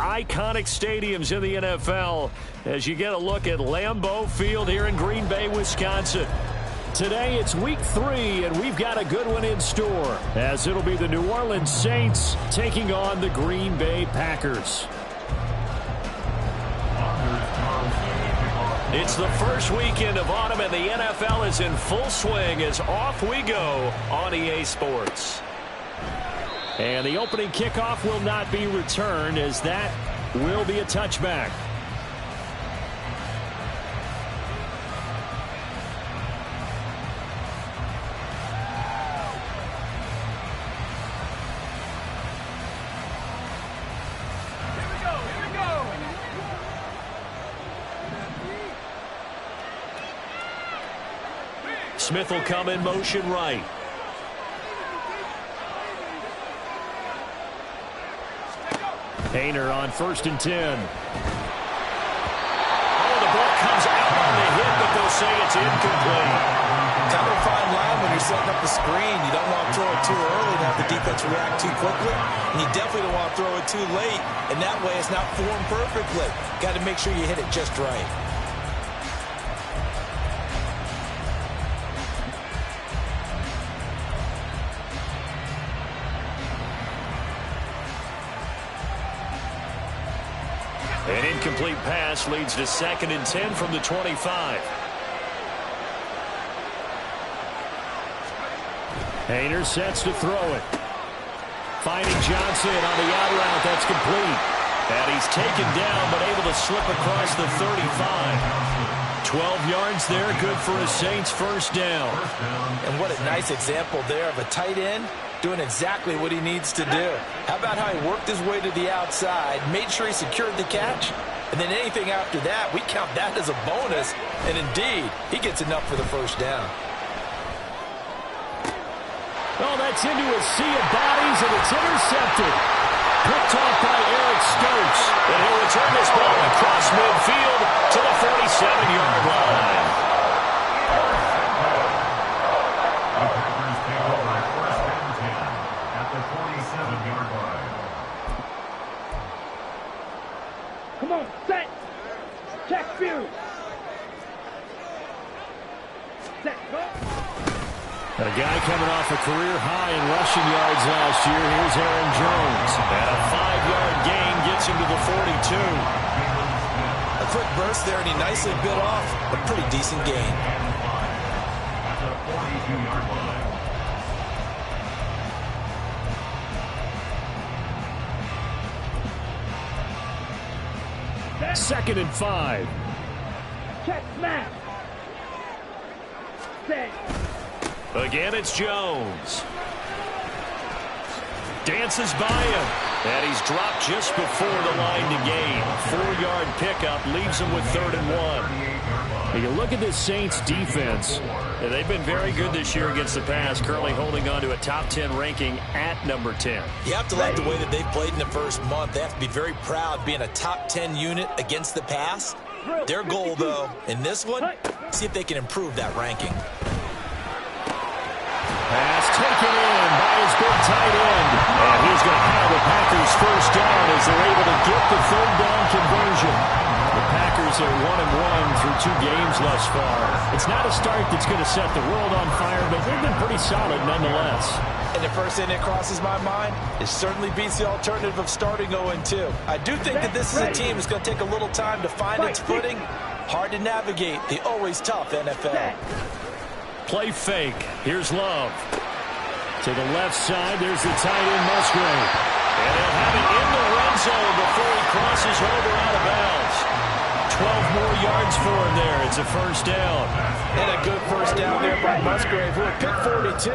iconic stadiums in the NFL as you get a look at Lambeau Field here in Green Bay, Wisconsin. Today it's week 3, and we've got a good one in store as it'll be the New Orleans Saints taking on the Green Bay Packers. It's the first weekend of autumn, and the NFL is in full swing as off we go on EA Sports. And the opening kickoff will not be returned, as that will be a touchback. Smith will come in motion right. Haener on 1st and 10. Oh, the ball comes out on the hit, but they'll say it's incomplete. Kind of a fine line when you're setting up the screen. You don't want to throw it too early and have the defense react too quickly. And you definitely don't want to throw it too late. And that way it's not formed perfectly. Got to make sure you hit it just right. An incomplete pass leads to 2nd and 10 from the 25. Haener sets to throw it. Finding Johnson on the out route. That's complete. And he's taken down but able to slip across the 35. 12 yards there. Good for a Saints first down. And what a nice example there of a tight end doing exactly what he needs to do. How about how he worked his way to the outside, made sure he secured the catch, and then anything after that, we count that as a bonus. And indeed, he gets enough for the first down. Oh, that's into a sea of bodies, and it's intercepted. Picked off by Eric Stokes. And he'll return this ball across midfield to the 47-yard line. Come on, set. Check view. Set, go. A guy coming off a career high in rushing yards last year. Here's Aaron Jones. And a 5-yard gain gets him to the 42. A quick burst there, and he nicely bit off a pretty decent gain. At the 42-yard line. 2nd and 5. Check, smash. Set. Again, it's Jones. Dances by him. And he's dropped just before the line to gain. 4-yard pickup leaves him with 3rd and 1. You look at this Saints defense. They've been very good this year against the pass, currently holding on to a top 10 ranking at number 10. You have to like the way that they've played in the first month. They have to be very proud being a top 10 unit against the pass. Their goal, though, in this one, see if they can improve that ranking. Pass taken in by his big tight end. And he's going to have the Packers first down as they're able to get the 3rd down conversion. The Packers are 1-1 through 2 games thus far. It's not a start that's going to set the world on fire, but they've been pretty solid nonetheless. And the first thing that crosses my mind, it certainly beats the alternative of starting 0-2. I do think that this is a team that's going to take a little time to find its footing. Hard to navigate the always tough NFL. Play fake. Here's Love. To the left side, there's the tight end Musgrave. And they'll have it in the red zone before he crosses over out of bounds. 12 more yards for him there. It's a first down. And a good first down there by Musgrave, who at pick 42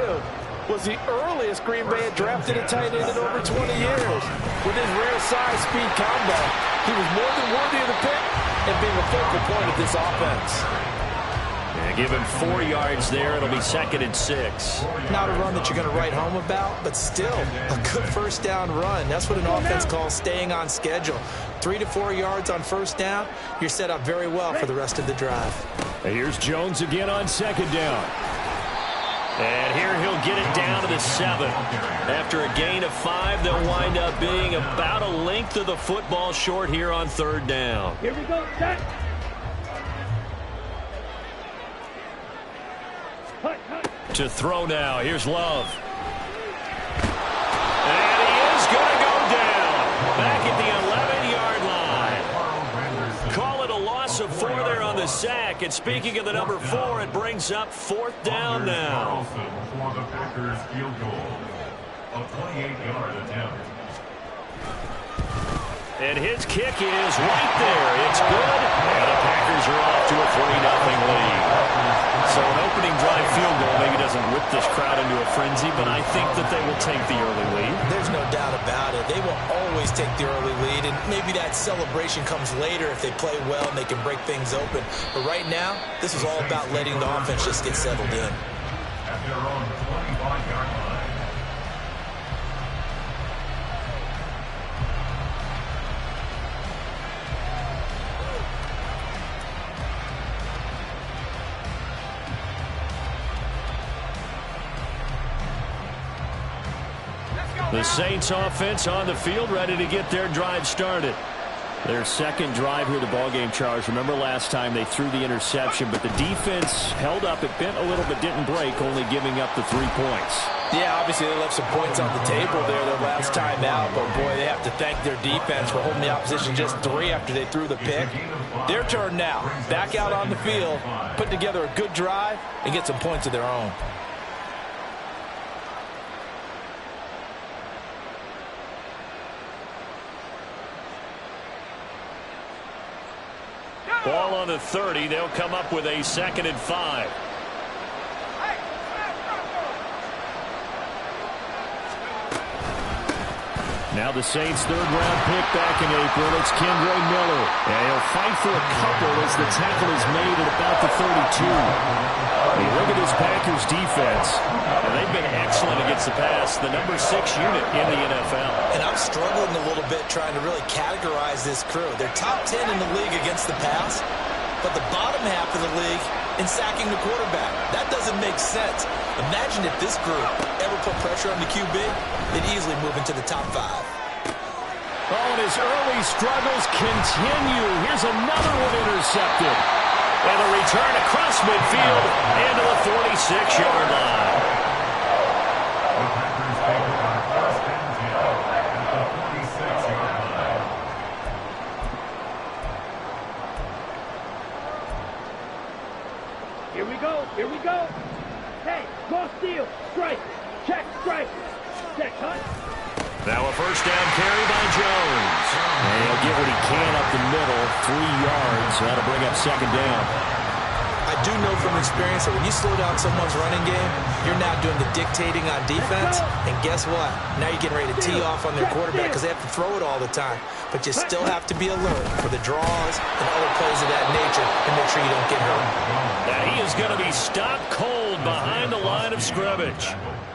was the earliest Green Bay had drafted a tight end in over 20 years. With his rare size speed combo, he was more than worthy of the pick and being a focal point of this offense. And give him 4 yards there. It'll be 2nd and 6. Not a run that you're going to write home about, but still a good first down run. That's what an offense calls staying on schedule. 3 to 4 yards on first down, you're set up very well for the rest of the drive. And here's Jones again on 2nd down. And here he'll get it down to the 7. After a gain of 5, they'll wind up being about a length of the football short here on 3rd down. Here we go, set. Hut, hut. To throw now. Here's Love. And he is going to go down. Back at the 11-yard line. Call it a loss of 4 there on the sack. And speaking of the number 4, it brings up 4th down now. For the Packers field goal. A 28-yard attempt. And his kick is right there. It's good. And the Packers are off to a 3-0 lead. So an opening drive field goal maybe doesn't whip this crowd into a frenzy, but I think that they will take the early lead. There's no doubt about it. They will always take the early lead, and maybe that celebration comes later if they play well and they can break things open. But right now, this is all about letting the offense just get settled in. At their own 25-yard line. The Saints offense on the field, ready to get their drive started. Their second drive here, the ballgame, Charles. Remember last time they threw the interception, but the defense held up. It bent a little but didn't break, only giving up the 3 points. Yeah, obviously they left some points on the table there their last time out, but boy, they have to thank their defense for holding the opposition just 3 after they threw the pick. Their turn now. Back out on the field, put together a good drive, and get some points of their own. Ball on the 30. They'll come up with a 2nd and 5. Now the Saints' 3rd-round pick back in April. It's Kendre Miller. And he'll fight for a couple as the tackle is made at about the 32. You look at this Packers defense, and they've been excellent against the pass, the number 6 unit in the NFL. And I'm struggling a little bit trying to really categorize this crew. They're top 10 in the league against the pass, but the bottom half of the league in sacking the quarterback. That doesn't make sense. Imagine if this group ever put pressure on the QB, they'd easily move into the top 5. Oh, and his early struggles continue. Here's another one intercepted. And a return across midfield into the 46-yard line. The Packers take it on 1st and 10 at the 46-yard line. Here we go, here we go. Hey, cross steal, strike, check, strike. Set, hut. Now a 1st down carry by Jones. And he'll get what he can up the middle, 3 yards. That'll bring up 2nd down. I do know from experience that when you slow down someone's running game, you're now doing the dictating on defense. And guess what? Now you're getting ready to tee off on their quarterback because they have to throw it all the time. But you still have to be alert for the draws and other plays of that nature and make sure you don't get hurt. Now he is going to be stopped cold behind the line of scrimmage.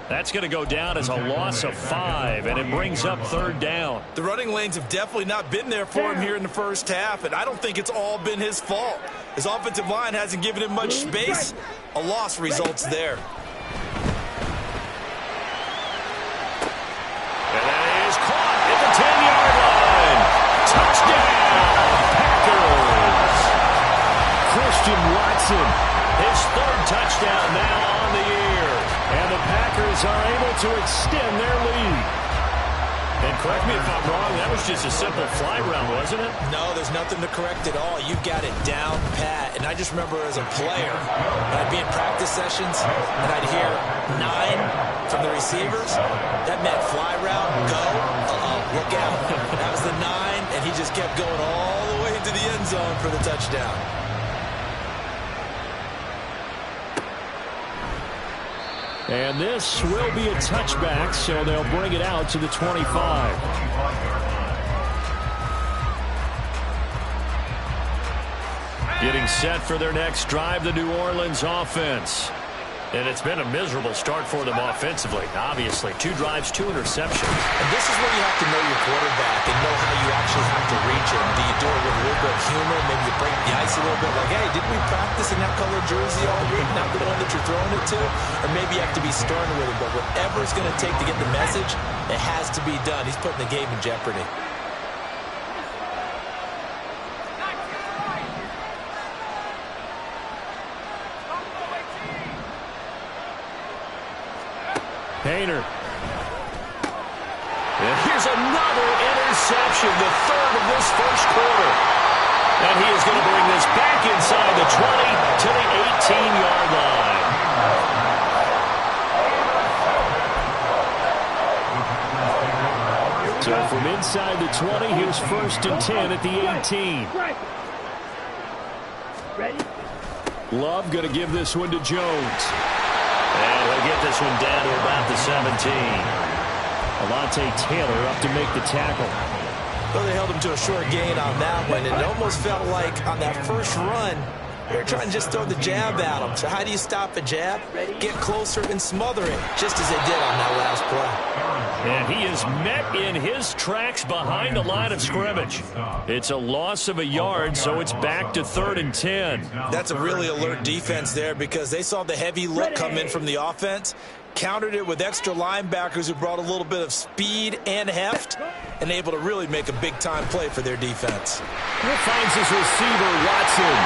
That's going to go down as a loss of 5, and it brings up 3rd down. The running lanes have definitely not been there for him here in the first half, and I don't think it's all been his fault. His offensive line hasn't given him much space. A loss results there. And that is caught at the 10-yard line. Touchdown, Packers. Christian Watson, his 3rd touchdown now on the year. And the Packers are able to extend their lead. And correct me if I'm wrong, that was just a simple fly route, wasn't it? No, there's nothing to correct at all. You've got it down pat. And I just remember as a player, when I'd be in practice sessions, and I'd hear 9 from the receivers. That meant fly route, go, look out. That was the 9, and he just kept going all the way into the end zone for the touchdown. And this will be a touchback, so they'll bring it out to the 25. Getting set for their next drive, the New Orleans offense. And it's been a miserable start for them offensively. Obviously, 2 drives, 2 interceptions. And this is where you have to know your quarterback and know how you actually have to reach him. Do you do it with a little bit of humor? Maybe you break the ice a little bit. Like, hey, didn't we practice in that color jersey all week? Not the one that you're throwing it to? Or maybe you have to be stern with him. But whatever it's going to take to get the message, it has to be done. He's putting the game in jeopardy. Painter. And here's another interception, the 3rd of this first quarter. And he is going to bring this back inside the 20 to the 18-yard line. So from inside the 20, here's 1st and 10 at the 18. Ready? Love going to give this one to Jones. And he'll get this one down to about the 17. Alontae Taylor up to make the tackle. Well, they held him to a short gain on that one. It almost felt like on that first run, they were trying to just throw the jab at him. So how do you stop a jab? Get closer and smother it, just as they did on that last play. And he is met in his tracks behind the line of scrimmage. It's a loss of a yard, so it's back to 3rd and 10. That's a really alert defense there because they saw the heavy look come in from the offense, countered it with extra linebackers who brought a little bit of speed and heft, and able to really make a big-time play for their defense. He finds his receiver, Watson.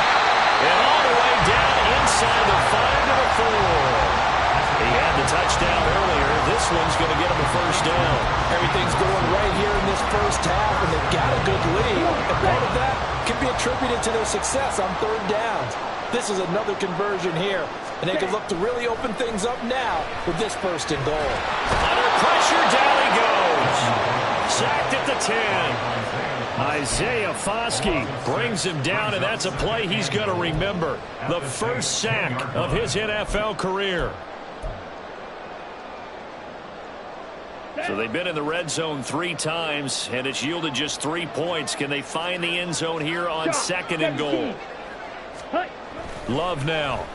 And all the way down inside the 5 to the 4. He had the touchdown earlier. This one's going to get him a first down. Everything's going right here in this first half, and they've got a good lead. And part of that can be attributed to their success on 3rd downs. This is another conversion here, and they can look to really open things up now with this 1st and goal. Under pressure, down he goes. Sacked at the 10. Isaiah Foskey brings him down, and that's a play he's going to remember. The first sack of his NFL career. So they've been in the red zone 3 times, and it's yielded just 3 points. Can they find the end zone here on 2nd and goal? Love now.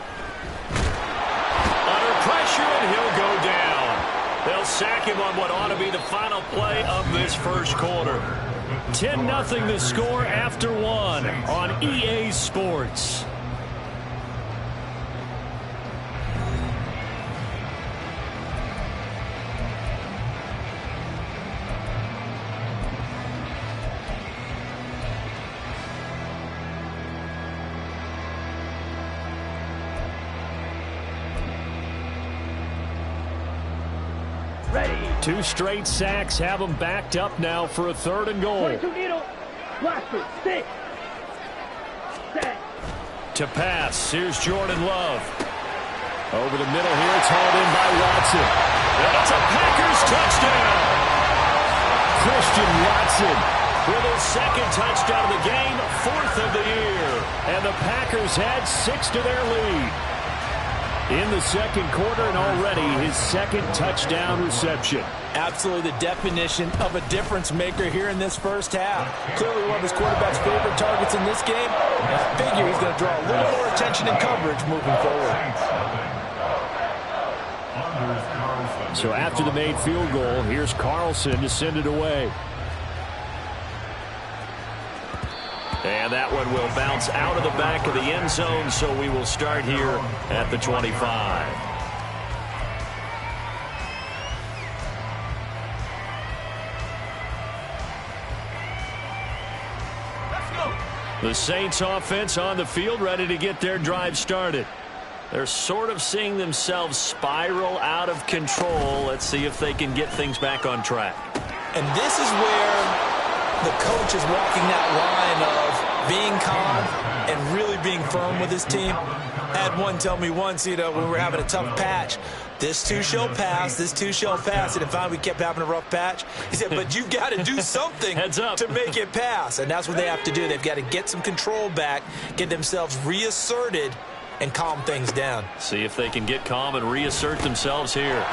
Under pressure, and he'll go down. They'll sack him on what ought to be the final play of this first quarter. 10-0 the score after 1 on EA Sports. Ready. 2 straight sacks have them backed up now for a 3rd and goal. 22 needle. Blaster. Stick. Set. To pass. Here's Jordan Love. Over the middle here. It's hauled in by Watson. And it's a Packers touchdown. Christian Watson with his 2nd touchdown of the game, 4th of the year. And the Packers had 6 to their lead in the 2nd quarter, and already his 2nd touchdown reception. Absolutely the definition of a difference maker here in this first half. Clearly one of his quarterback's favorite targets in this game. And I figure he's going to draw a little more attention and coverage moving forward. So after the made field goal, here's Carlson to send it away. And that one will bounce out of the back of the end zone, so we will start here at the 25. The Saints offense on the field, ready to get their drive started. They're sort of seeing themselves spiral out of control. Let's see if they can get things back on track. And this is where the coach is walking that line of being calm and really being firm with his team. I had one tell me once, when we were having a tough patch, this too shall pass, this too shall pass. And finally we kept having a rough patch. He said, but you've got to do something to make it pass. And that's what they have to do. They've got to get some control back, get themselves reasserted, and calm things down. See if they can get calm and reassert themselves here.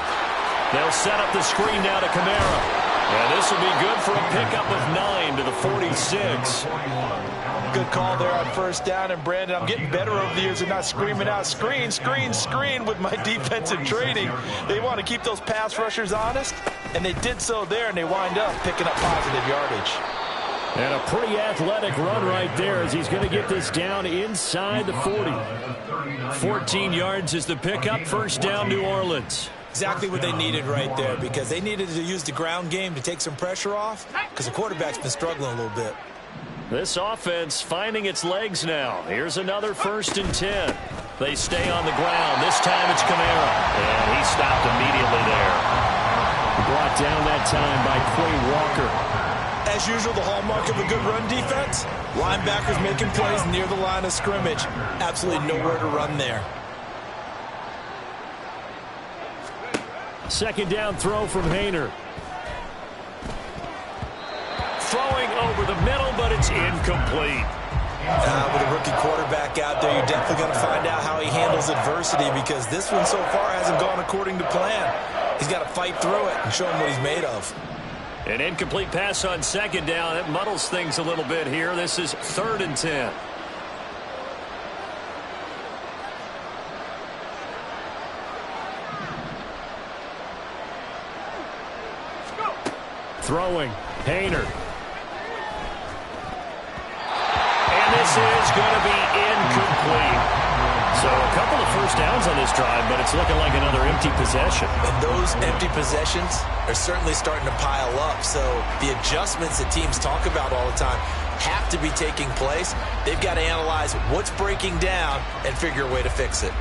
They'll set up the screen now to Kamara. And this will be good for a pickup of 9 to the 46. Good call there on first down. And, Brandon, I'm getting better over the years of not screaming out, screen, screen, screen with my defensive training. They want to keep those pass rushers honest, and they did so there, and they wind up picking up positive yardage. And a pretty athletic run right there as he's going to get this down inside the 40. 14 yards is the pickup. First down, New Orleans. Exactly what they needed right there, because they needed to use the ground game to take some pressure off, because the quarterback's been struggling a little bit. This offense finding its legs now. Here's another 1st and 10. They stay on the ground. This time it's Kamara. And he stopped immediately there. Brought down that time by Quay Walker. As usual, the hallmark of a good run defense, linebackers making plays near the line of scrimmage. Absolutely nowhere to run there. Second down throw from Haener. Throwing over the middle, but it's incomplete. With a rookie quarterback out there, you're definitely going to find out how he handles adversity, because this one so far hasn't gone according to plan. He's got to fight through it and show him what he's made of. An incomplete pass on second down. It muddles things a little bit here. This is 3rd and 10. Throwing. Haener. And this is going to be incomplete. So a couple of first downs on this drive, but it's looking like another empty possession. And those empty possessions are certainly starting to pile up. So the adjustments that teams talk about all the time have to be taking place. They've got to analyze what's breaking down and figure a way to fix it.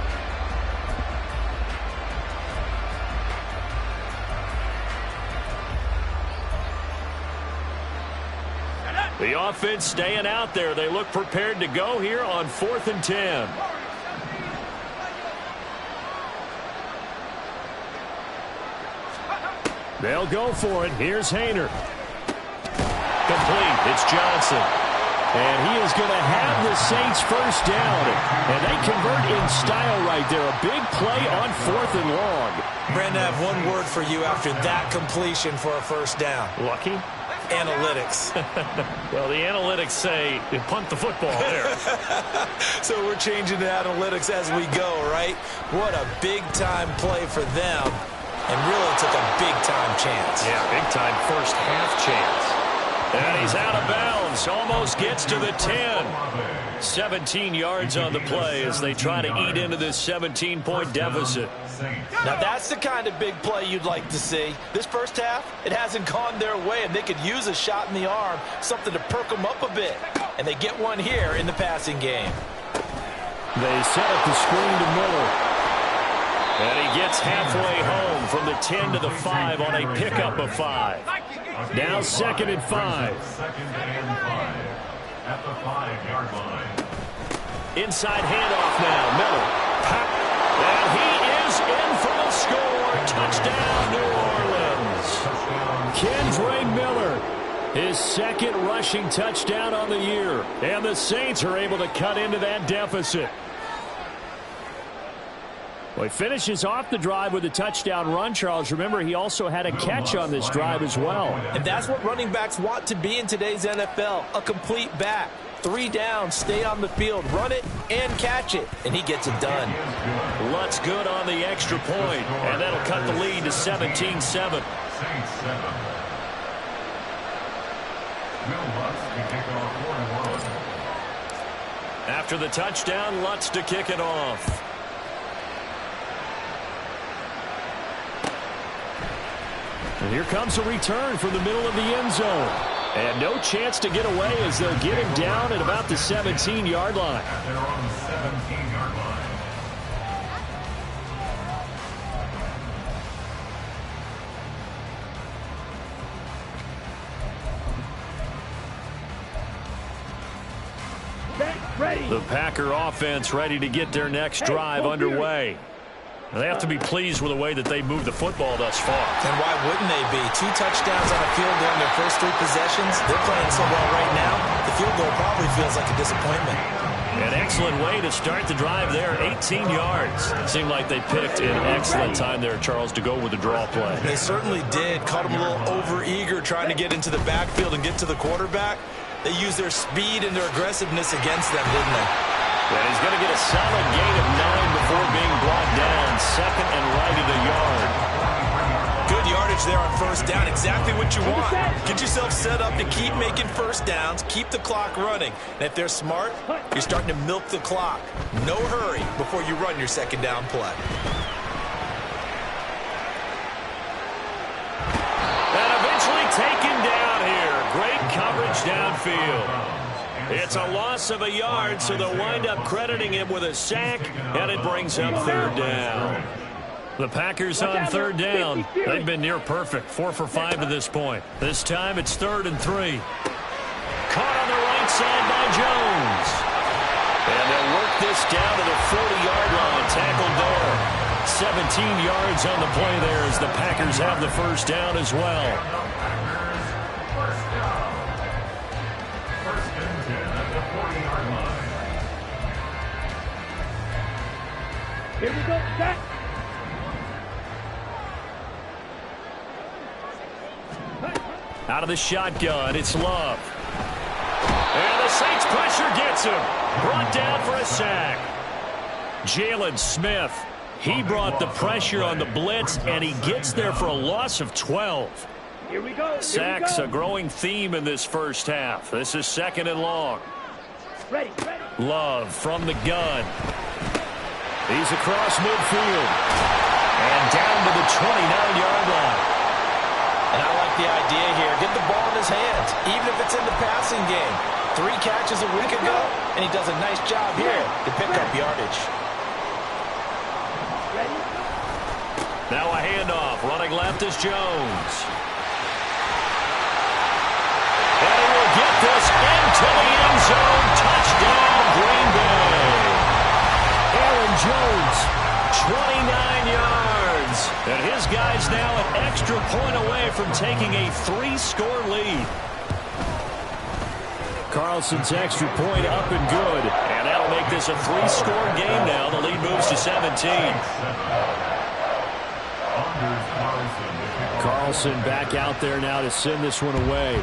The offense staying out there. They look prepared to go here on 4th and 10. They'll go for it. Here's Haener. Complete. It's Johnson. And he is going to have the Saints first down. And they convert in style right there. A big play on 4th and long. Brandon, I have one word for you after that completion for a first down. Lucky? Analytics. Well, the analytics say you punt the football there. So we're changing the analytics as we go, right? What a big-time play for them. And really took a big-time chance. Yeah, big-time first half chance. And he's out of bounds. Almost gets to the 10. 17 yards on the play as they try to eat into this 17-point deficit. Now, that's the kind of big play you'd like to see. This first half, it hasn't gone their way, and they could use a shot in the arm, something to perk them up a bit. And they get one here in the passing game. They set up the screen to Miller. And he gets halfway home from the 10 to the 5 on a pickup of 5. Now 2nd and 5. 2nd and 5 at the 5-yard line. Inside handoff now. Miller. And he is in for the score. Touchdown, New Orleans. Kendre Miller. His 2nd rushing touchdown on the year. And the Saints are able to cut into that deficit. Well, he finishes off the drive with a touchdown run, Charles. Remember, he also had a catch on this drive as well. And that's what running backs want to be in today's NFL, a complete back. 3 downs, stay on the field, run it, and catch it. And he gets it done. Lutz good on the extra point, and that'll cut the lead to 17-7. After the touchdown, Lutz to kick it off. And here comes a return from the middle of the end zone. And no chance to get away as they'll get him down at about the 17-yard line. They're on the 17-yard line. Ready. The Packer offense ready to get their next drive underway. They have to be pleased with the way that they moved the football thus far. And why wouldn't they be? 2 touchdowns on the field goal in their first 3 possessions. They're playing so well right now, the field goal probably feels like a disappointment. An excellent way to start the drive there, 18 yards. Seemed like they picked an excellent time there, Charles, to go with the draw play. They certainly did. Caught them a little over-eager trying to get into the backfield and get to the quarterback. They used their speed and their aggressiveness against them, didn't they? And he's going to get a solid gain of 9 before being brought down. Second and right at a yard. Good yardage there on first down. Exactly what you want. Get yourself set up to keep making first downs, keep the clock running. And if they're smart, you're starting to milk the clock. No hurry before you run your second down play. And eventually taken down here. Great coverage downfield. It's a loss of a yard, so they'll wind up crediting him with a sack, and it brings up third down. The Packers on third down. They've been near perfect, 4 for 5 to this point. This time it's 3rd and 3. Caught on the right side by Jones. And they'll work this down to the 40-yard line, tackled there. 17 yards on the play there as the Packers have the first down as well. First and 10 at the 40-yard line. Here we go, set. Out of the shotgun, it's Love. And the Saints pressure gets him. Brought down for a sack. Jalen Smith, he brought the pressure on the blitz, and he gets there for a loss of 12. Here we go. Sacks, a growing theme in this first half. This is 2nd and long. Ready. Love from the gun. He's across midfield. And down to the 29-yard line. And I like the idea here. Get the ball in his hands, even if it's in the passing game. 3 catches a week ago, and he does a nice job here to pick up yardage. Now a handoff. Running left is Jones. And he will get this into the end zone. Touchdown, Green Bay. Aaron Jones, 29 yards. And his guys now an extra point away from taking a 3-score lead. Carlson's extra point up and good. And that'll make this a 3-score game now. The lead moves to 17. Carlson back out there now to send this one away.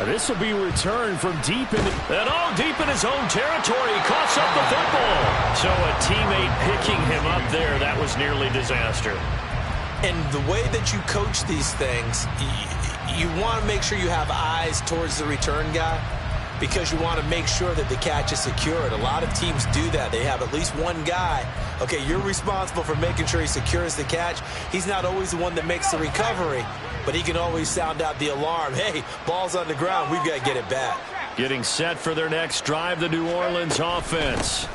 This will be returned from deep in his own territory. He coughs up the football. So a teammate picking him up there, that was nearly disaster. And the way that you coach these things, you want to make sure you have eyes towards the return guy because you want to make sure that the catch is secured. A lot of teams do that. They have at least one guy. Okay, you're responsible for making sure he secures the catch. He's not always the one that makes the recovery, but he can always sound out the alarm. Hey, ball's on the ground. We've got to get it back. Getting set for their next drive, the New Orleans offense.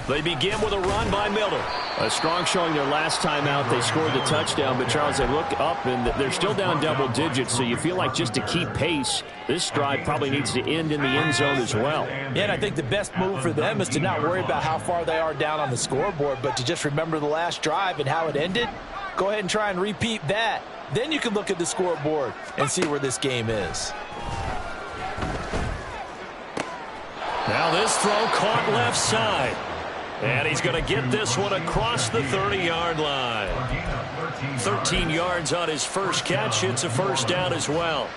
They begin with a run by Miller. A strong showing their last time out. They scored the touchdown, but Charles, they look up and they're still down double digits, so you feel like just to keep pace, this drive probably needs to end in the end zone as well. Yeah, and I think the best move for them is to not worry about how far they are down on the scoreboard, but to just remember the last drive and how it ended. Go ahead and try and repeat that. Then you can look at the scoreboard and see where this game is. Now this throw caught left side. And he's going to get this one across the 30-yard line. 13 yards on his first catch. It's a first down as well.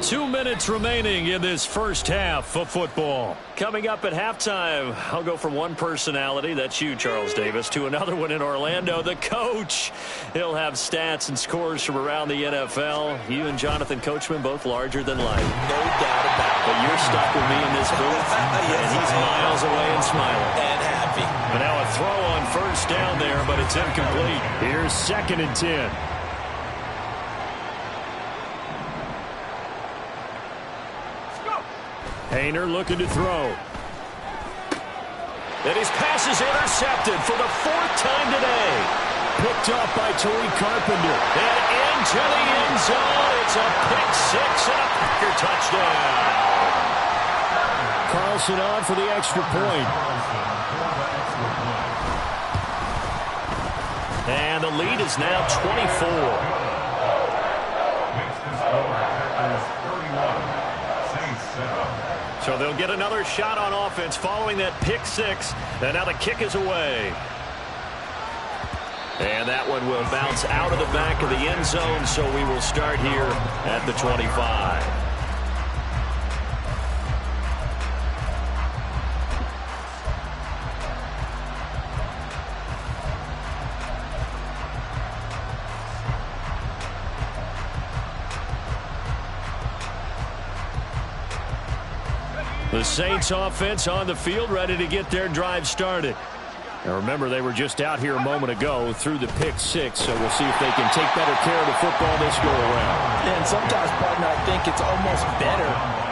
2 minutes remaining in this first half of football. Coming up at halftime, I'll go from one personality, that's you, Charles Davis, to another one in Orlando, the coach. He'll have stats and scores from around the NFL. You and Jonathan Coachman both larger than life. No doubt about it. But you're stuck with me in this booth, and he's miles away and smiling. And happy. But now a throw on first down there, but it's incomplete. Here's 2nd and 10. Hayner looking to throw. And his pass is intercepted for the 4th time today. Picked up by Tariq Carpenter. And into the end zone. It's a pick 6 and a Packer touchdown. Carlson on for the extra point. And the lead is now 24. So they'll get another shot on offense following that pick six. And now the kick is away. And that one will bounce out of the back of the end zone, so we will start here at the 25. The Saints offense on the field, ready to get their drive started. Now remember, they were just out here a moment ago through the pick six, so we'll see if they can take better care of the football this go around. And sometimes, partner, I think it's almost better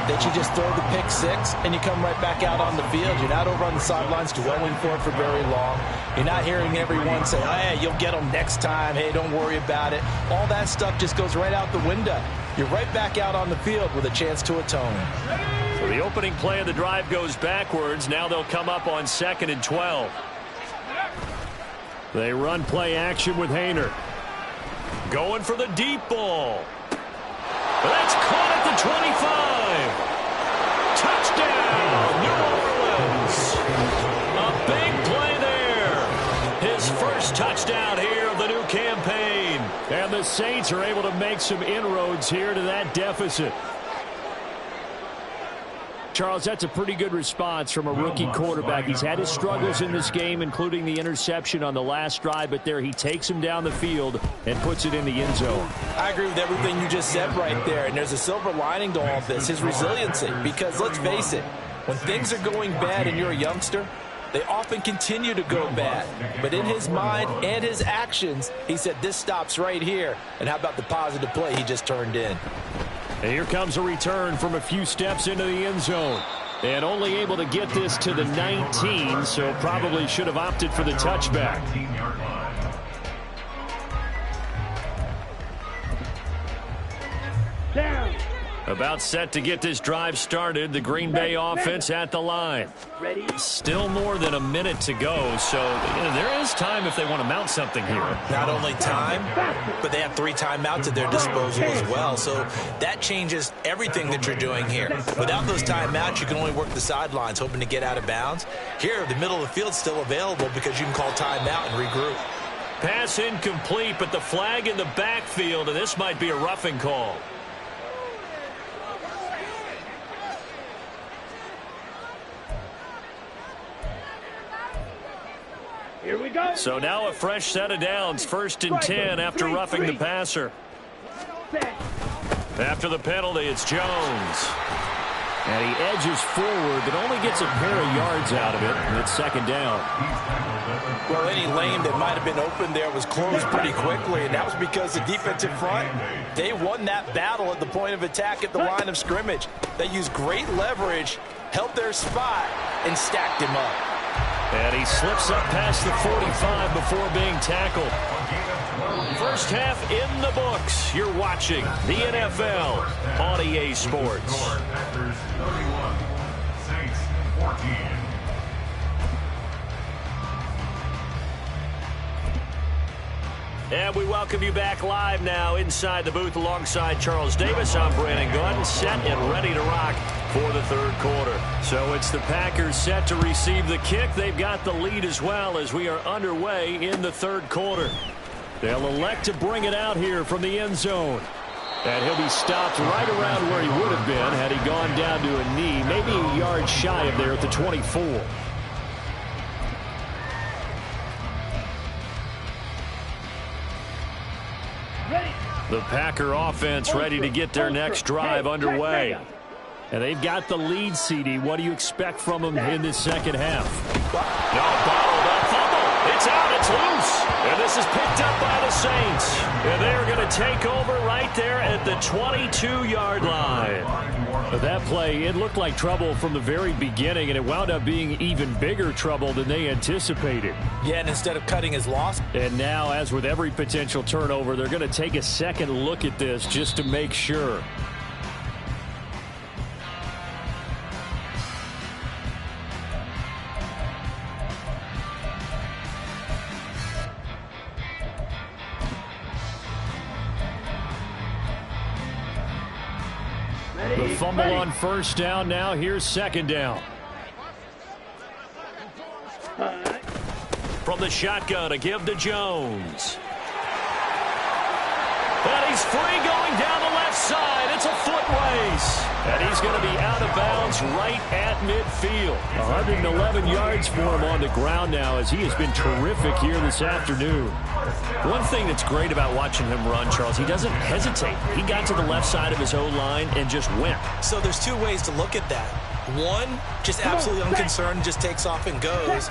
that you just throw the pick six and you come right back out on the field. You're not over on the sidelines dwelling for it for very long. You're not hearing everyone say, hey, you'll get them next time. Hey, don't worry about it. All that stuff just goes right out the window. You're right back out on the field with a chance to atone. So the opening play of the drive goes backwards. Now they'll come up on 2nd and 12. They run play action with Haener. Going for the deep ball. That's caught at the 25. Touchdown, New Orleans. A big play there. His first touchdown here of the new campaign. And the Saints are able to make some inroads here to that deficit. Charles, that's a pretty good response from a rookie quarterback. He's had his struggles in this game, including the interception on the last drive, but there he takes him down the field and puts it in the end zone. I agree with everything you just said right there, and there's a silver lining to all of this, his resiliency, because let's face it, when things are going bad and you're a youngster, they often continue to go bad. But in his mind and his actions, he said, this stops right here. And how about the positive play he just turned in? And here comes a return from a few steps into the end zone. And only able to get this to the 19, so probably should have opted for the touchback. Down. About set to get this drive started. The Green Bay offense at the line. Ready? Still more than a minute to go, so there is time if they want to mount something here. Not only time, but they have 3 timeouts at their disposal as well, so that changes everything that you're doing here. Without those timeouts, you can only work the sidelines, hoping to get out of bounds. Here, the middle of the field's still available because you can call timeout and regroup. Pass incomplete, but the flag in the backfield, and this might be a roughing call. Here we go. So now a fresh set of downs, 1st and 10 after roughing the passer. After the penalty, it's Jones. And he edges forward, but only gets a pair of yards out of it, and it's 2nd down. Well, any lane that might have been open there was closed pretty quickly, and that was because the defensive front, they won that battle at the point of attack at the line of scrimmage. They used great leverage, held their spot, and stacked him up. And he slips up past the 45 before being tackled. First half in the books. You're watching the NFL on EA Sports. Packers 31, Saints 14. And we welcome you back live now inside the booth alongside Charles Davis. I'm Brandon Gunn, set and ready to rock for the 3rd quarter. So it's the Packers set to receive the kick. They've got the lead as well as we are underway in the 3rd quarter. They'll elect to bring it out here from the end zone. And he'll be stopped right around where he would have been had he gone down to a knee, maybe a yard shy of there at the 24. The Packer offense ready to get their next drive underway. And they've got the lead, CD. What do you expect from them in this 2nd half? No, bottled up fumble. It's out. It's loose. And this is picked up by the Saints. And they're going to take over right there at the 22-yard line. But that play, it looked like trouble from the very beginning, and it wound up being even bigger trouble than they anticipated. Yeah, and instead of cutting his loss. And now, as with every potential turnover, they're going to take a second look at this just to make sure. The fumble on first down. Now here's second down. From the shotgun, a give to Jones. And he's free going down the left side. It's a foot race. And he's going to be out of bounds right at midfield. 111 yards for him on the ground now as he has been terrific here this afternoon. One thing that's great about watching him run, Charles, he doesn't hesitate. He got to the left side of his O-line and just went. So there's two ways to look at that. One, just absolutely unconcerned, just takes off and goes.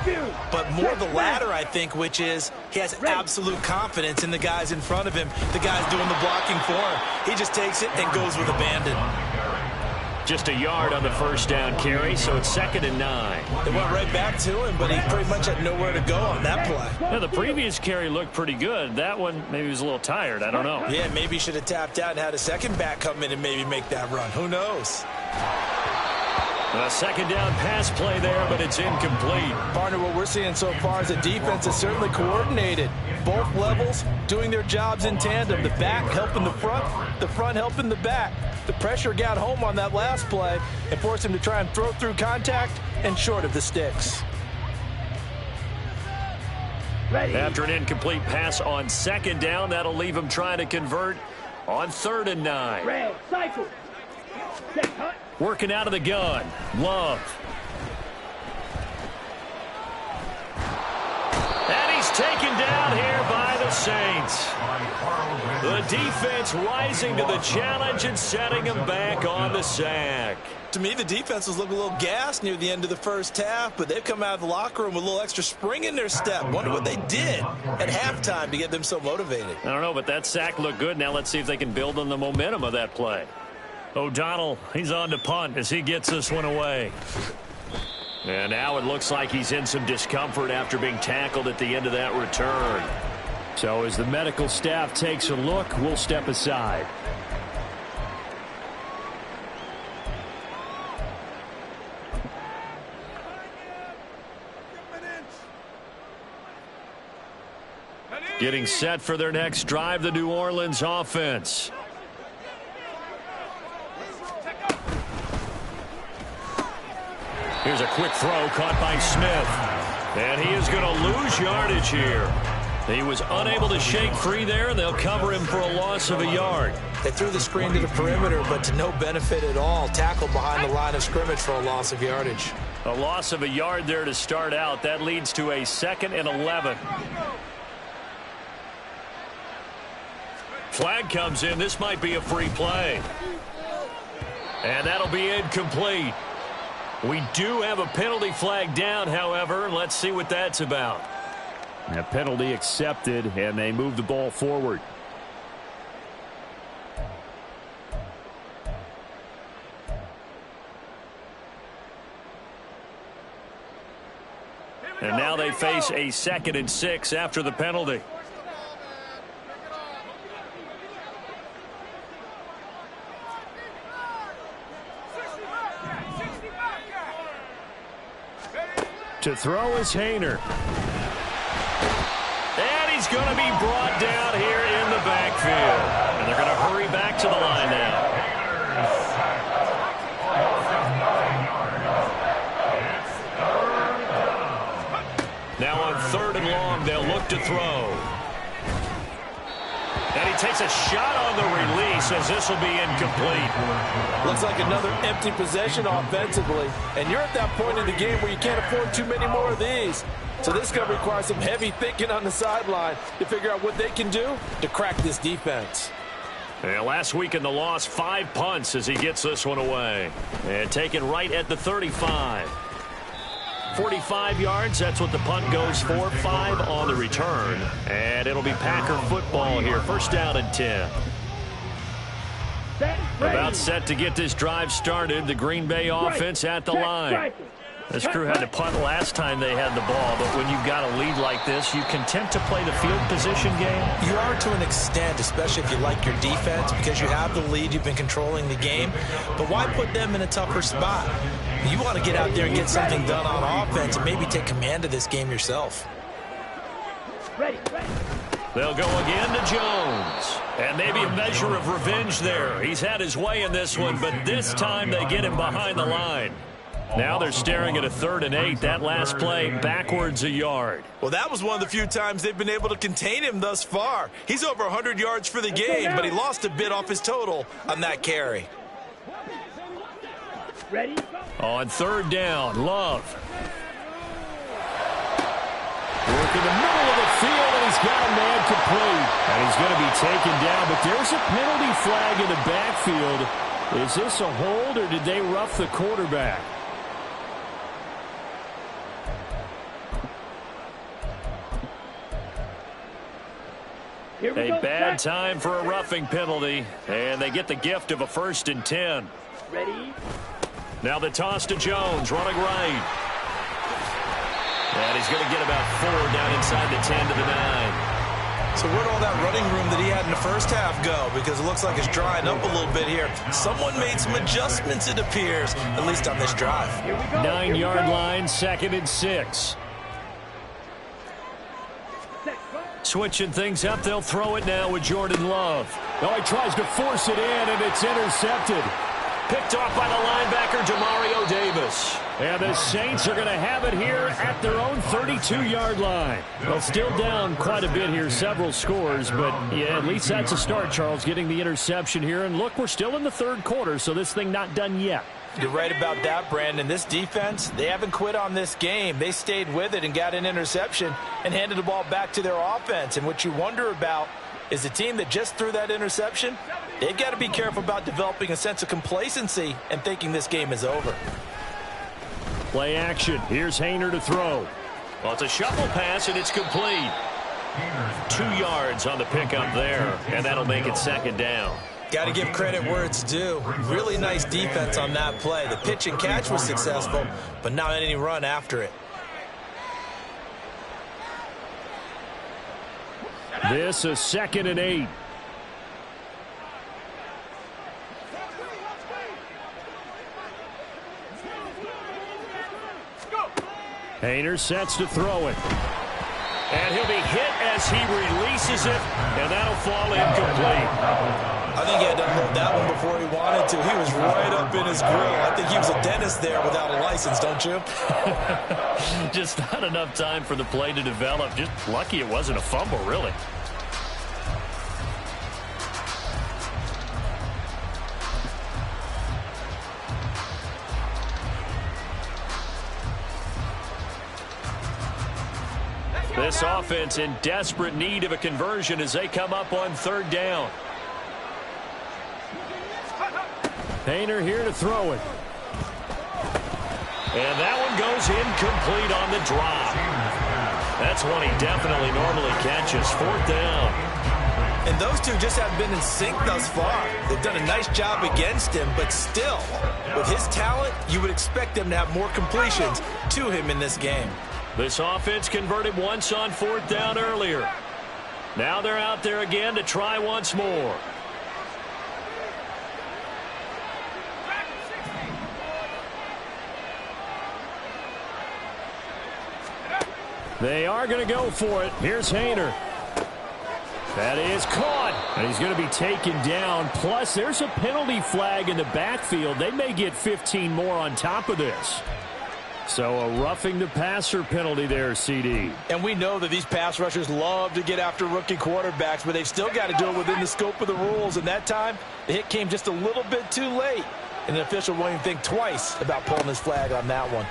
But more the latter, I think, which is he has absolute confidence in the guys in front of him, the guys doing the blocking for him. He just takes it and goes with abandon. Just a yard on the first down carry, so it's 2nd and 9. It went right back to him, but he pretty much had nowhere to go on that play. Yeah, the previous carry looked pretty good. That one, maybe he was a little tired. I don't know. Yeah, maybe he should have tapped out and had a second back come in and maybe make that run. Who knows? A second down pass play there, but it's incomplete. Partner, what we're seeing so far is the defense is certainly coordinated. Both levels doing their jobs in tandem. The back helping the front helping the back. The pressure got home on that last play and forced him to try and throw through contact and short of the sticks. After an incomplete pass on second down, that'll leave him trying to convert on 3rd and 9. Red, cycle. Working out of the gun. Love. And he's taken down here by the Saints. The defense rising to the challenge and setting him back on the sack. To me, the defense was looking a little gassed near the end of the first half, but they've come out of the locker room with a little extra spring in their step. Wonder what they did at halftime to get them so motivated. I don't know, but that sack looked good. Now let's see if they can build on the momentum of that play. O'Donnell, he's on to punt as he gets this one away. And now it looks like he's in some discomfort after being tackled at the end of that return. So as the medical staff takes a look, we'll step aside. Getting set for their next drive, the New Orleans offense. Here's a quick throw caught by Smith. And he is going to lose yardage here. He was unable to shake free there, and they'll cover him for a loss of a yard. They threw the screen to the perimeter, but to no benefit at all. Tackled behind the line of scrimmage for a loss of yardage. A loss of a yard there to start out. That leads to a 2nd and 11. Flag comes in. This might be a free play. And that'll be incomplete. We do have a penalty flag down, however. Let's see what that's about. A penalty accepted, and they move the ball forward. And now they face a 2nd and 6 after the penalty. To throw is Hayner. And he's going to be brought down here in the backfield. And they're going to hurry back to the line now. Now on 3rd and long, they'll look to throw. And he takes a shot on the release as this will be incomplete. Looks like another empty possession offensively. And you're at that point in the game where you can't afford too many more of these. So this is going to require some heavy thinking on the sideline to figure out what they can do to crack this defense. And last week in the loss, 5 punts as he gets this one away. And taken right at the 35. 45 yards, that's what the punt goes for. 5 on the return. And it'll be Packer football here. 1st down and 10. About set to get this drive started. The Green Bay offense at the line. This crew had to punt last time they had the ball, but when you've got a lead like this, you content to play the field position game? You are to an extent, especially if you like your defense, because you have the lead, you've been controlling the game. But why put them in a tougher spot? You want to get out there and get something done on offense and maybe take command of this game yourself. Ready. They'll go again to Jones. And maybe a measure of revenge there. He's had his way in this one, but this time they get him behind the line. Now they're staring at a 3rd and 8. That last play backwards a yard. Well, that was one of the few times they've been able to contain him thus far. He's over 100 yards for the game, but he lost a bit off his total on that carry. Ready? On 3rd down, Love. Work in the middle of the field, and he's got a man complete. And he's going to be taken down, but there's a penalty flag in the backfield. Is this a hold, or did they rough the quarterback? A bad time for a roughing penalty, and they get the gift of a 1st and 10. Ready? Now the toss to Jones, running right. And he's going to get about 4 down inside the 10 to the 9. So where'd all that running room that he had in the first half go? Because it looks like it's drying up a little bit here. Someone made some adjustments, it appears, at least on this drive. 9-yard line, 2nd and 6. Switching things up, they'll throw it now with Jordan Love. Oh, he tries to force it in, and it's intercepted. Picked off by the linebacker, Demario Davis. And the Saints are going to have it here at their own 32-yard line. Well, still down quite a bit here, several scores, but yeah, at least that's a start, Charles, getting the interception here. And look, we're still in the 3rd quarter, so this thing not done yet. You're right about that, Brandon. This defense, they haven't quit on this game. They stayed with it and got an interception and handed the ball back to their offense. And what you wonder about is the team that just threw that interception, they've got to be careful about developing a sense of complacency and thinking this game is over. Play action. Here's Haener to throw. Well, it's a shuffle pass, and it's complete. 2 yards on the pickup there, and that'll make it 2nd down. Got to give credit where it's due. Really nice defense on that play. The pitch and catch was successful, but not any run after it. This is 2nd and 8. Haener sets to throw it. And he'll be hit as he releases it, and that'll fall incomplete. I think he had to unload that one before he wanted to. He was right up in his grill. I think he was a dentist there without a license, don't you? Just not enough time for the play to develop. Just lucky it wasn't a fumble, really. This offense in desperate need of a conversion as they come up on 3rd down. Haener here to throw it. And that one goes incomplete on the drop. That's one he definitely normally catches. 4th down. And those two just haven't been in sync thus far. They've done a nice job against him, but still, with his talent, you would expect them to have more completions to him in this game. This offense converted once on 4th down earlier. Now they're out there again to try once more. They are going to go for it. Here's Haener. That is caught. And he's going to be taken down. Plus, there's a penalty flag in the backfield. They may get 15 more on top of this. So a roughing the passer penalty there, CD. And we know that these pass rushers love to get after rookie quarterbacks, but they've still got to do it within the scope of the rules. And that time, the hit came just a little bit too late. And the official won't even think twice about pulling his flag on that one.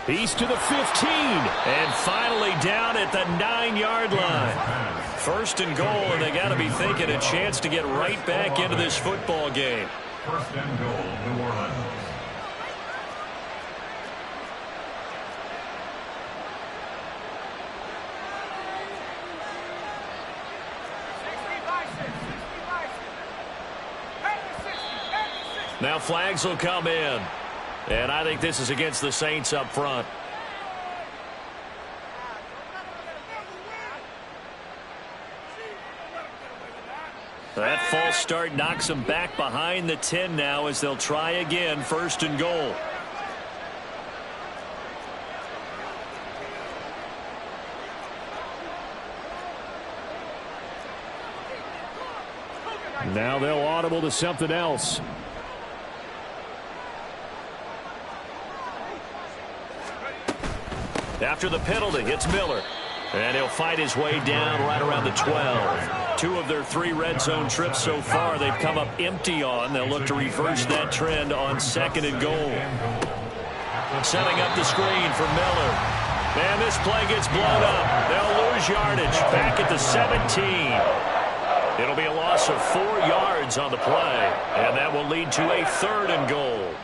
He's to the 15, and finally down at the 9-yard line. 1st and goal, and they got to be thinking a chance to get right back into this football game. 1st and goal, New Orleans. Now flags will come in. And I think this is against the Saints up front. That false start knocks them back behind the 10 now as they'll try again, 1st and goal. Now they'll audible to something else. After the penalty, it's Miller. And he'll fight his way down right around the 12. 2 of their 3 red zone trips so far they've come up empty on. They'll look to reverse that trend on 2nd and goal. Setting up the screen for Miller. And this play gets blown up. They'll lose yardage back at the 17. It'll be a loss of 4 yards on the play. And that will lead to a 3rd and goal.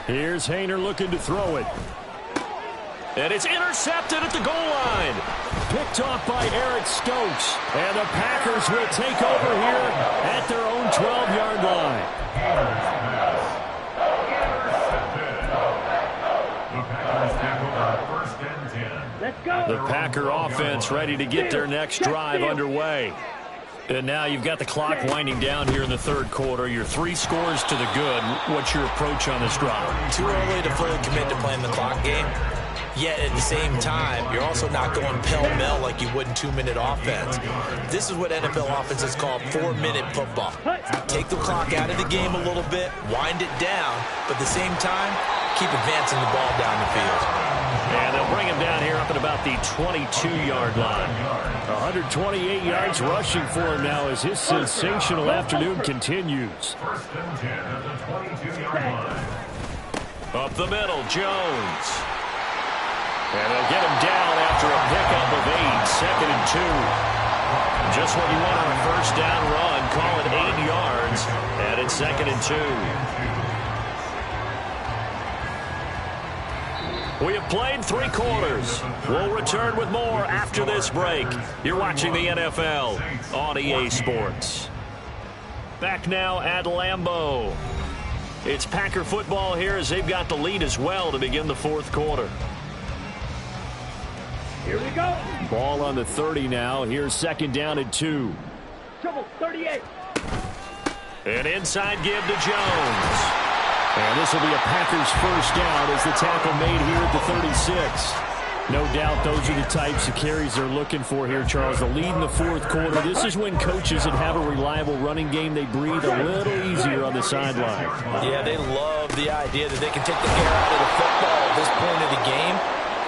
Here's Haener looking to throw it. And it's intercepted at the goal line. Picked off by Eric Stokes. And the Packers will take over here at their own 12-yard line. Let's go. The Packer offense ready to get their next drive underway. And now you've got the clock winding down here in the 3rd quarter. You're 3 scores to the good. What's your approach on this drive? Too early to fully commit to playing the clock game. Yet at the same time, you're also not going pell-mell like you would in 2-minute offense. This is what NFL offenses call 4-minute football. Take the clock out of the game a little bit, wind it down, but at the same time, keep advancing the ball down the field. And they'll bring him down here up at about the 22-yard line. 128 yards rushing for him now as his sensational afternoon continues. 1st and 10 at the 22-yard line. Up the middle, Jones. And they'll get him down after a pickup of 8, 2nd and 2. Just what you want on a 1st down run. Call it 8 yards. And it's 2nd and 2. We have played 3 quarters. We'll return with more after this break. You're watching the NFL on EA Sports. Back now at Lambeau. It's Packer football here as they've got the lead as well to begin the 4th quarter. Here we go. Ball on the 30 now. Here's 2nd down and 2. Trouble 38. An inside give to Jones. And this will be a Packers 1st down as the tackle made here at the 36. No doubt those are the types of carries they're looking for here, Charles. The lead in the 4th quarter. This is when coaches that have a reliable running game, they breathe a little easier on the sideline. Yeah, they love the idea that they can take the air out of the football at this point of the game.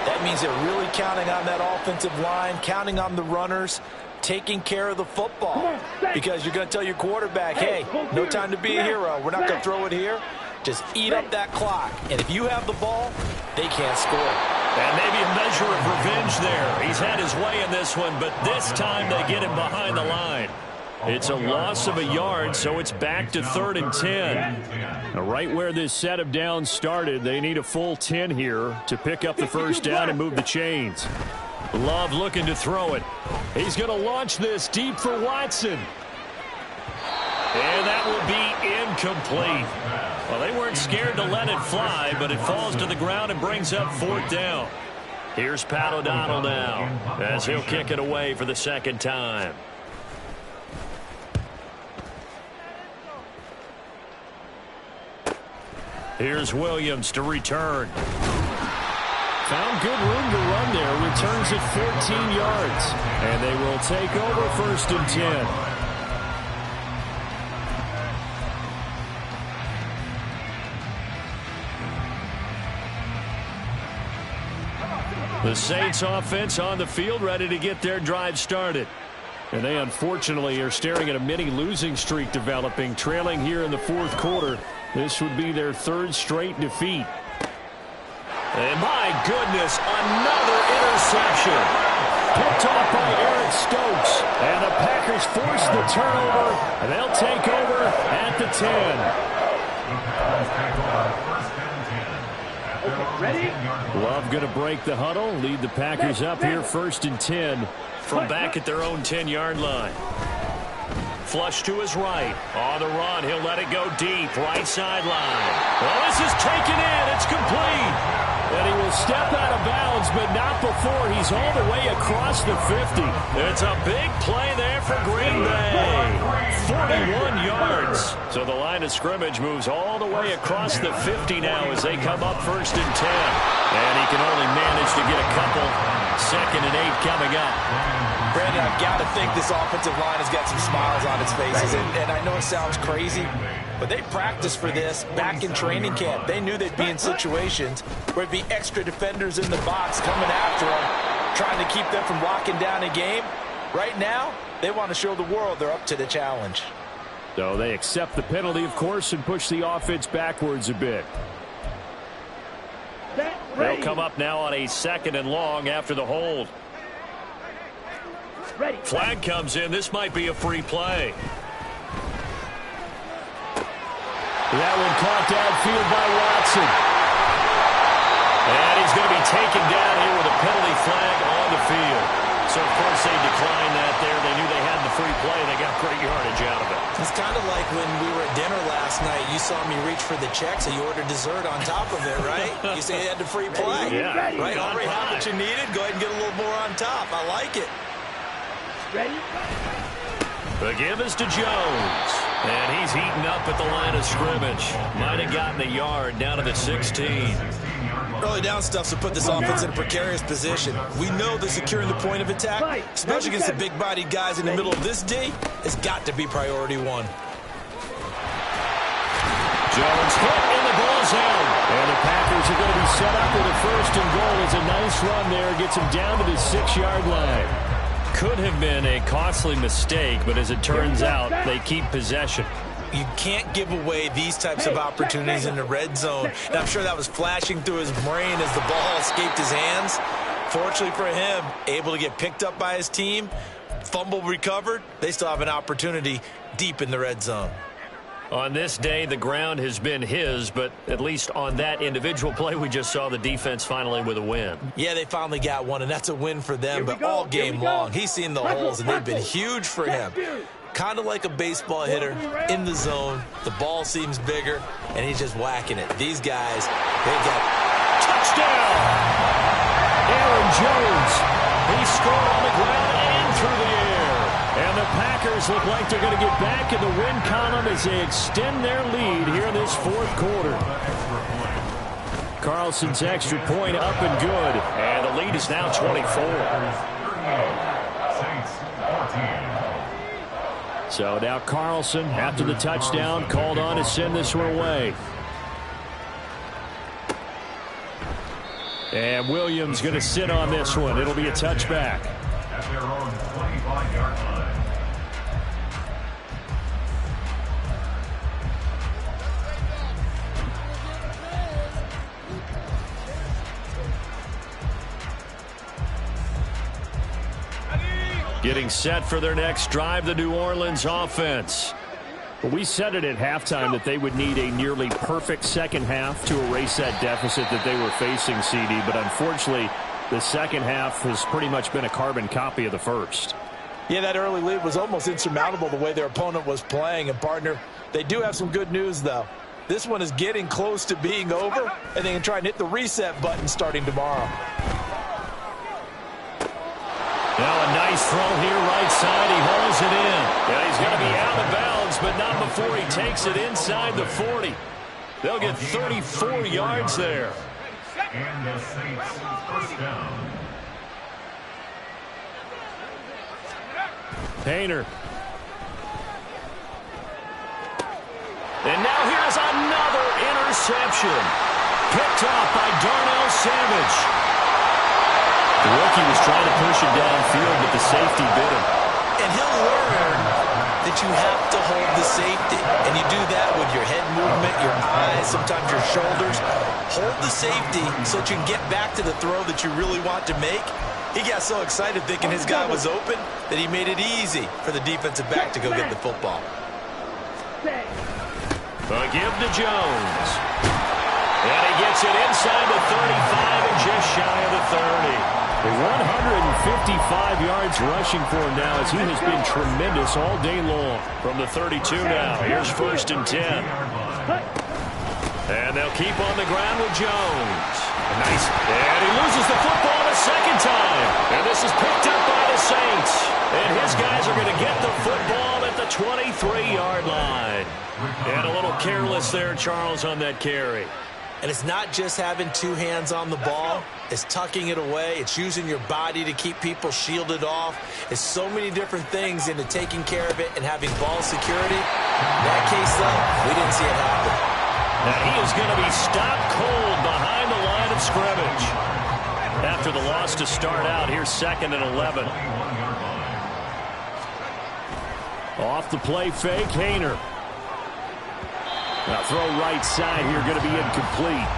That means they're really counting on that offensive line, counting on the runners, taking care of the football. Because you're going to tell your quarterback, hey, no time to be a hero. We're not going to throw it here. Just eat up that clock. And if you have the ball, they can't score. And maybe a measure of revenge there. He's had his way in this one, but this time they get him behind the line. It's a loss of a yard, so it's back to 3rd and 10. Now, right where this set of downs started, they need a full 10 here to pick up the 1st down and move the chains. Love looking to throw it. He's going to launch this deep for Watson. And that will be incomplete. Well, they weren't scared to let it fly, but it falls to the ground and brings up 4th down. Here's Pat O'Donnell now as he'll kick it away for the 2nd time. Here's Williams to return. Found good room to run there. Returns it 14 yards. And they will take over 1st and 10. The Saints offense on the field ready to get their drive started. And they unfortunately are staring at a mini losing streak developing, trailing here in the 4th quarter. This would be their 3rd straight defeat. And my goodness, another interception. Picked off by Eric Stokes. And the Packers force the turnover. And they'll take over at the 10. Ready? Love going to break the huddle, lead the Packers up here 1st and 10 from back at their own 10-yard line. Flush to his right. On the run, he'll let it go deep. Right sideline. Well, this is taken in. It's complete. And he will step out of bounds, but not before he's all the way across the 50. It's a big play there for Green Bay. 41 yards. So the line of scrimmage moves all the way across the 50 now as they come up 1st and 10. And he can only manage to get a couple. 2nd and 8 coming up. Brandon, I've got to think this offensive line has got some smiles on its faces. And I know it sounds crazy, but they practiced for this back in training camp. They knew they'd be in situations where it'd be extra defenders in the box coming after them, trying to keep them from locking down a game. Right now, they want to show the world they're up to the challenge. So they accept the penalty, of course, and push the offense backwards a bit. They'll come up now on a 2nd and long after the hold. Flag comes in. This might be a free play. That one caught downfield by Watson. And he's going to be taken down here with a penalty flag on the field. So, of course, they declined that there. They knew they had the free play. They got great yardage out of it. It's kind of like when we were at dinner last night. You saw me reach for the check, so you ordered dessert on top of it, right? You say you had the free play. Yeah. Right? Already had what you needed. Go ahead and get a little more on top. I like it. Ready? The give is to Jones. And he's heating up at the line of scrimmage. Might have gotten a yard down to the 16. Early down stuff to put this offense in a precarious position. We know that securing the point of attack, especially against the big-bodied guys in the middle of this D, has got to be priority one. Jones hit in the goal zone. And the Packers are going to be set up with a 1st and goal. It's a nice run there. Gets him down to the 6-yard line. Could have been a costly mistake, but as it turns out, they keep possession. You can't give away these types of opportunities in the red zone. And I'm sure that was flashing through his brain as the ball escaped his hands. Fortunately for him, able to get picked up by his team, fumble recovered. They still have an opportunity deep in the red zone. On this day, the ground has been his, but at least on that individual play, we just saw the defense finally with a win. Yeah, they finally got one, and that's a win for them, but all game long. He's seen the holes, and they've been huge for him. Kind of like a baseball hitter in the zone. The ball seems bigger, and he's just whacking it. These guys, they got touchdown! Aaron Jones. He scored on the ground and through the air. And the Packers look like they're going to get back in the win column as they extend their lead here in this 4th quarter. Carlson's extra point up and good. And the lead is now 24. So now Carlson, after the touchdown, called on to send this one away. And Williams going to sit on this one. It'll be a touchback. At their own 25-yard line. Getting set for their next drive, the New Orleans offense. We said it at halftime that they would need a nearly perfect second half to erase that deficit that they were facing, CD. But unfortunately, the second half has pretty much been a carbon copy of the first. Yeah, that early lead was almost insurmountable the way their opponent was playing. And, partner, they do have some good news, though. This one is getting close to being over, and they can try and hit the reset button starting tomorrow. Now a nice throw here right side. He hauls it in. Yeah, he's going to be out of bounds, but not before he takes it inside the 40. They'll get 34 yards there. And the Saints first down. Painter. And now here's another interception. Picked off by Darnell Savage. The rookie was trying to push him downfield, but the safety bit him. And he'll learn that you have to hold the safety. And you do that with your head movement, your eyes, sometimes your shoulders. Hold the safety so that you can get back to the throw that you really want to make. He got so excited thinking his guy was open that he made it easy for the defensive back to go get the football. A give to Jones. And he gets it inside the 35 and just shy of the 30. 155 yards rushing for him now as he has been tremendous all day long. From the 32 now, here's 1st and 10. And they'll keep on the ground with Jones. Nice. And he loses the football the second time. And this is picked up by the Saints. And his guys are going to get the football at the 23-yard line. And a little careless there, Charles, on that carry. And it's not just having two hands on the ball. It's tucking it away. It's using your body to keep people shielded off. It's so many different things into taking care of it and having ball security. In that case, though, we didn't see it happen. Now he is going to be stopped cold behind the line of scrimmage. After the loss to start out, here's 2nd and 11. Off the play fake, Haener. Now throw right side here, going to be incomplete.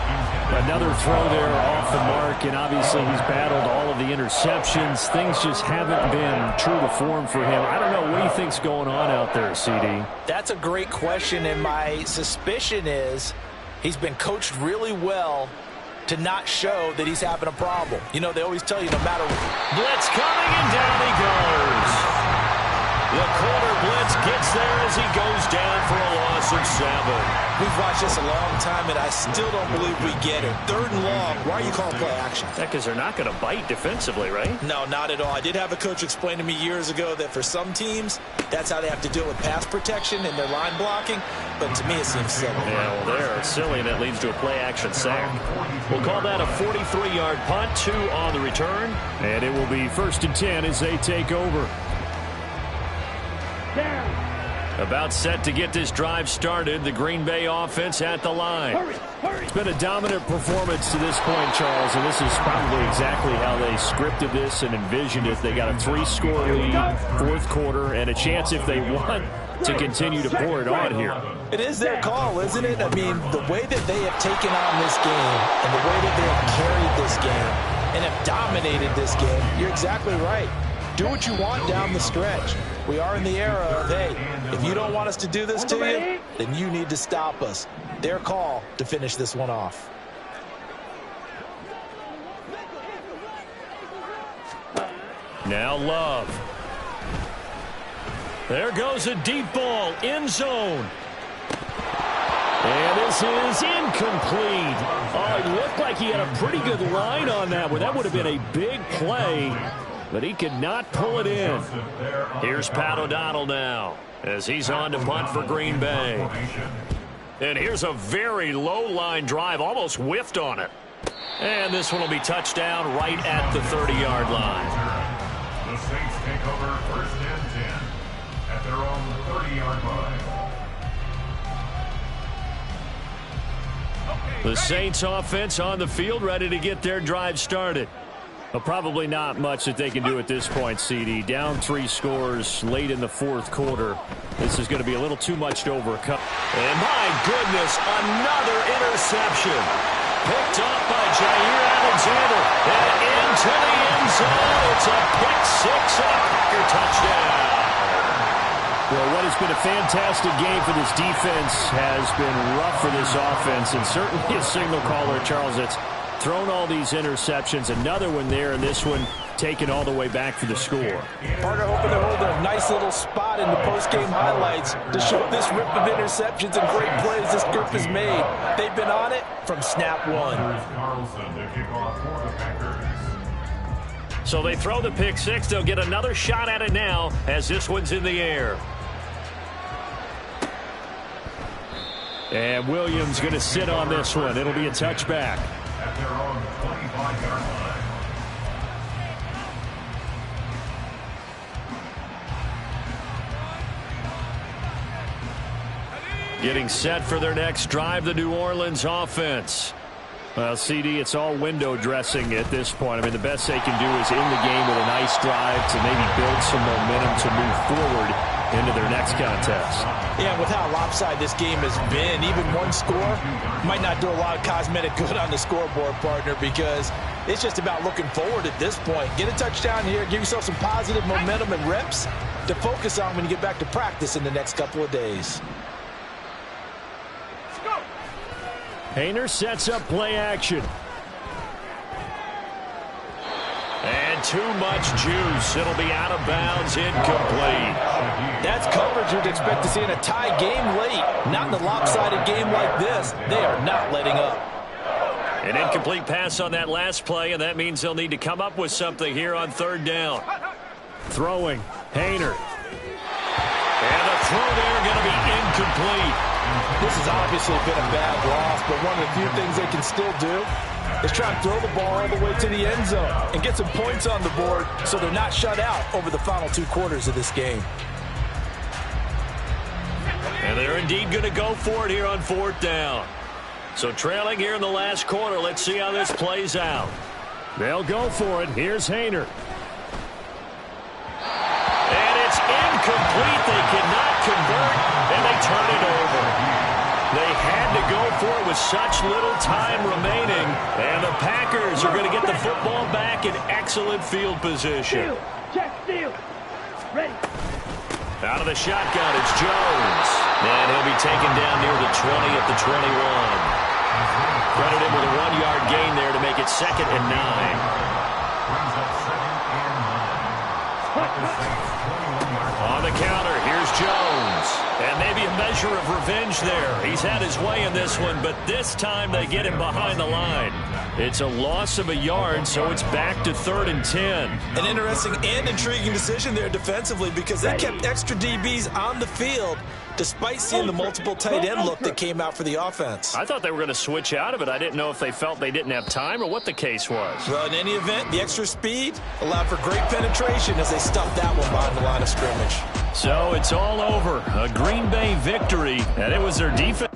Another throw there off the mark, and obviously he's battled all of the interceptions. Things just haven't been true to form for him. I don't know, what do you think's going on out there, CD? That's a great question, and my suspicion is he's been coached really well to not show that he's having a problem. You know, they always tell you no matter what. Blitz coming, and down he goes. The corner blitz gets there as he goes down for a loss of 7. We've watched this a long time, and I still don't believe we get it. 3rd and long. Why are you calling play action? Yeah, because they're not going to bite defensively, right? No, not at all. I did have a coach explain to me years ago that for some teams, that's how they have to deal with pass protection and their line blocking. But to me, it seems silly. Yeah, well, they're silly, and that leads to a play-action sack. We'll call that a 43-yard punt, 2 on the return. And it will be 1st and 10 as they take over. About set to get this drive started. The Green Bay offense at the line. It's been a dominant performance to this point, Charles, and this is probably exactly how they scripted this and envisioned it. They got a 3-score lead, 4th quarter, and a chance if they want to continue to pour it on here. It is their call, isn't it? I mean, the way that they have taken on this game and the way that they have carried this game and have dominated this game, you're exactly right. Do what you want down the stretch. We are in the era of, hey, if you don't want us to do this to you, then you need to stop us. Their call to finish this one off. Now Love. There goes a deep ball, end zone. And this is incomplete. Oh, it looked like he had a pretty good line on that one. That would have been a big play. But he could not pull it in. Here's Pat O'Donnell now as he's on to punt for Green Bay. And here's a very low line drive, almost whiffed on it. And this one will be touchdown right at the 30-yard line. The Saints take over 1st and 10 at their own 30-yard line. The Saints offense on the field, ready to get their drive started. Well, probably not much that they can do at this point, CD. Down 3 scores late in the 4th quarter. This is going to be a little too much to overcome. And my goodness, another interception. Picked up by Jair Alexander. And into the end zone. It's a pick 6 and a Packer touchdown. Well, what has been a fantastic game for this defense has been rough for this offense. And certainly a signal caller, Charles, that's thrown all these interceptions. Another one there, and this one taken all the way back for the score. Partner hoping to hold a nice little spot in the post-game highlights to show this rip of interceptions and great plays this group has made. They've been on it from snap 1. So they throw the pick 6. They'll get another shot at it now as this one's in the air. And Williams going to sit on this one. It'll be a touchback. At their own 25-yard line. Getting set for their next drive, the New Orleans offense. Well, CD, it's all window dressing at this point. I mean, the best they can do is in the game with a nice drive to maybe build some momentum to move forward into their next contest. Yeah, with how lopsided this game has been, even one score might not do a lot of cosmetic good on the scoreboard, partner, because it's just about looking forward at this point. Get a touchdown here, give yourself some positive momentum and reps to focus on when you get back to practice in the next couple of days. Haener sets up play action. And too much juice. It'll be out of bounds, incomplete. That's coverage you'd expect to see in a tie game late. Not in a lopsided game like this. They are not letting up. An incomplete pass on that last play, and that means they'll need to come up with something here on third down. Throwing, Haener. And the throw there going to be incomplete. This has obviously been a bad loss, but one of the few things they can still do is try and throw the ball all the way to the end zone and get some points on the board so they're not shut out over the final 2 quarters of this game. And they're indeed going to go for it here on fourth down. So trailing here in the last quarter, let's see how this plays out. They'll go for it. Here's Haener. And it's incomplete. They cannot convert, and they turn it over. They had to go for it with such little time remaining, and the Packers are going to get the football back in excellent field position. Check steal. Ready. Out of the shotgun, it's Jones. And he'll be taken down near the 20 at the 21. Credit him with a 1-yard gain there to make it 2nd and 9. On the counter, here's Jones. And maybe a measure of revenge there. He's had his way in this one, but this time they get him behind the line. It's a loss of a yard, so it's back to 3rd and 10. An interesting and intriguing decision there defensively because they kept extra DBs on the field despite seeing the multiple tight end look that came out for the offense. I thought they were going to switch out of it. I didn't know if they felt they didn't have time or what the case was. Well, in any event, the extra speed allowed for great penetration as they stuffed that one behind the line of scrimmage. So it's all over. A Green Bay victory, and it was their defense.